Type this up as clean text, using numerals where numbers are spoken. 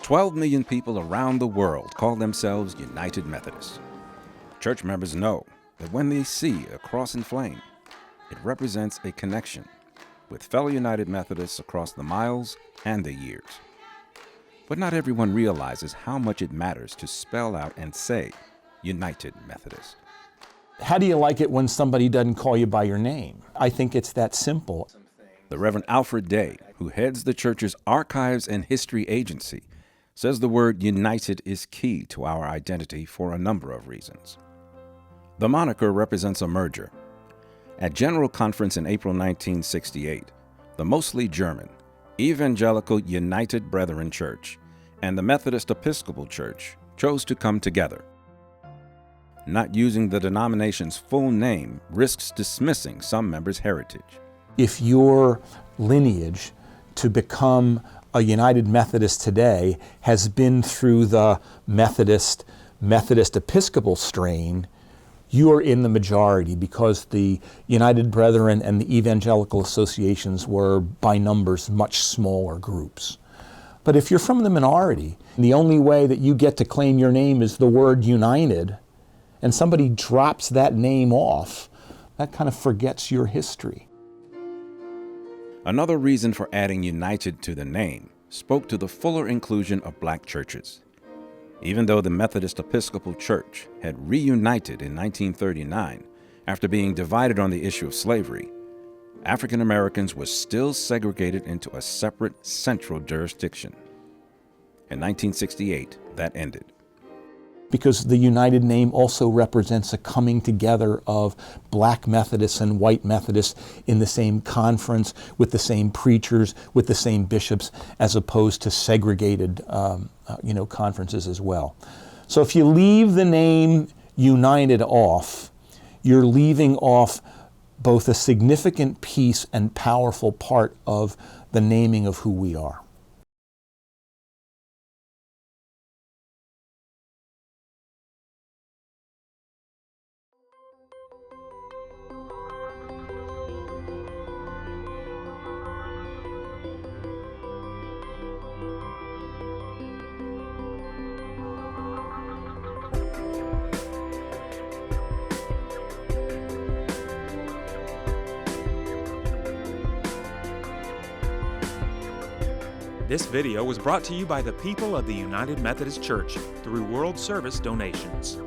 12 million people around the world call themselves United Methodists. Church members know that when they see a cross and flame, it represents a connection with fellow United Methodists across the miles and the years. But not everyone realizes how much it matters to spell out and say United Methodist. How do you like it when somebody doesn't call you by your name? I think it's that simple. The Reverend Alfred T, who heads the church's Archives and History Agency, says the word united is key to our identity for a number of reasons. The moniker represents a merger. At General Conference in April 1968, the mostly German, Evangelical United Brethren Church and the Methodist Episcopal Church chose to come together. Not using the denomination's full name risks dismissing some members' heritage. If your lineage to become a United Methodist today has been through the Methodist Episcopal strain, you are in the majority because the United Brethren and the Evangelical associations were by numbers much smaller groups. But if you're from the minority, the only way that you get to claim your name is the word united, and somebody drops that name off, that kind of forgets your history. Another reason for adding United to the name spoke to the fuller inclusion of black churches. Even though the Methodist Episcopal Church had reunited in 1939 after being divided on the issue of slavery, African Americans were still segregated into a separate central jurisdiction. In 1968, that ended. Because the United name also represents a coming together of black Methodists and white Methodists in the same conference, with the same preachers, with the same bishops, as opposed to segregated conferences as well. So if you leave the name United off, you're leaving off both a significant piece and powerful part of the naming of who we are. This video was brought to you by the people of the United Methodist Church through World Service donations.